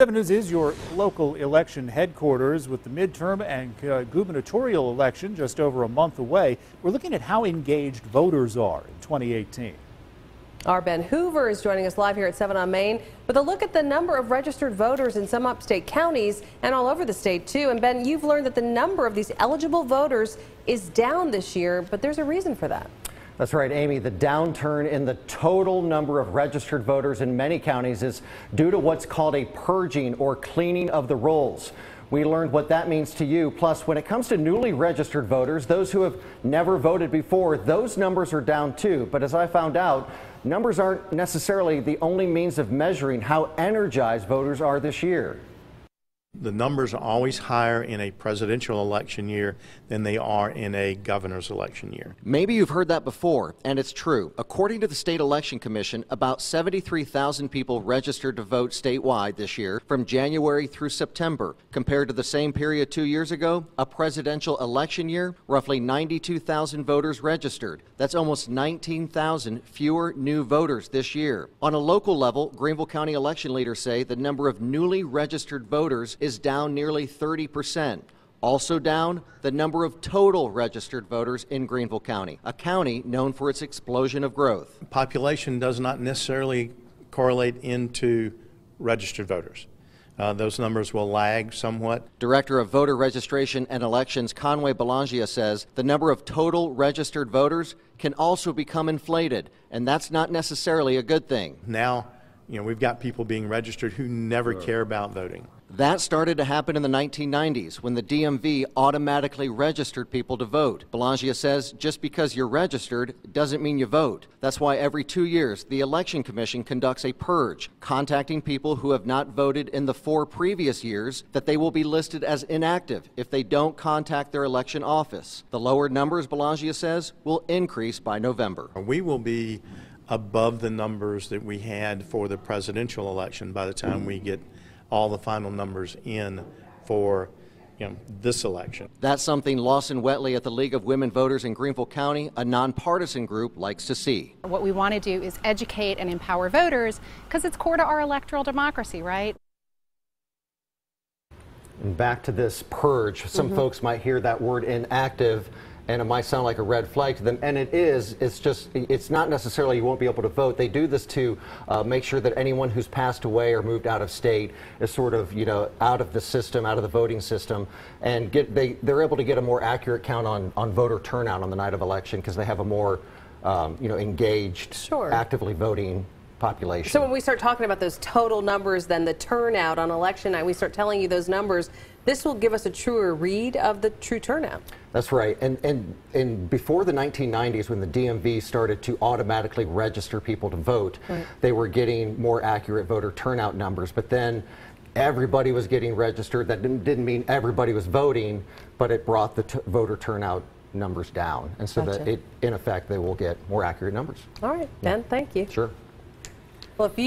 7 News is your local election headquarters with the midterm and gubernatorial election just over a month away. We're looking at how engaged voters are in 2018. Our Ben Hoover is joining us live here at 7 on Main with a look at the number of registered voters in some upstate counties and all over the state too. And Ben, you've learned that the number of these eligible voters is down this year, but there's a reason for that. That's right, Amy. The downturn in the total number of registered voters in many counties is due to what's called a purging or cleaning of the rolls. We learned what that means to you. Plus, when it comes to newly registered voters, those who have never voted before, those numbers are down too. But as I found out, numbers aren't necessarily the only means of measuring how energized voters are this year. The numbers are always higher in a presidential election year than they are in a governor's election year. Maybe you've heard that before, and it's true. According to the State Election Commission, about 73,000 people registered to vote statewide this year from January through September. Compared to the same period 2 years ago, a presidential election year, roughly 92,000 voters registered. That's almost 19,000 fewer new voters this year. On a local level, Greenville County election leaders say the number of newly registered voters is down nearly 30%. Also down, the number of total registered voters in Greenville County, a county known for its explosion of growth. Population does not necessarily correlate into registered voters. Those numbers will lag somewhat. Director of Voter Registration and Elections Conway Belangia says the number of total registered voters can also become inflated, and that's not necessarily a good thing. Now, we've got people being registered who never care about voting. That started to happen in the 1990s when the DMV automatically registered people to vote. Belangia says just because you're registered doesn't mean you vote. That's why every 2 years the Election Commission conducts a purge, contacting people who have not voted in the 4 previous years that they will be listed as inactive if they don't contact their election office. The lower numbers, Belangia says, will increase by November. We will be above the numbers that we had for the presidential election by the time we get all the final numbers in for this election. That's something Lawson Wetley at the League of Women Voters in Greenville County, a nonpartisan group, likes to see. What we want to do is educate and empower voters because it's core to our electoral democracy, right? And back to this purge, some folks might hear that word inactive and it might sound like a red flag to them, and it is. It's not necessarily you won't be able to vote. They do this to make sure that anyone who's passed away or moved out of state is sort of, out of the system, out of the voting system, and they're able to get a more accurate count on voter turnout on the night of election because they have a more, engaged, actively voting population. So when we start talking about those total numbers, then the turnout on election night, we start telling you those numbers, this will give us a truer read of the true turnout. That's right. And before the 1990s, when the DMV started to automatically register people to vote, they were getting more accurate voter turnout numbers. But then everybody was getting registered. That didn't mean everybody was voting, but it brought the voter turnout numbers down. And so that in effect, they will get more accurate numbers. All right, Ben, thank you. Sure. Well, if you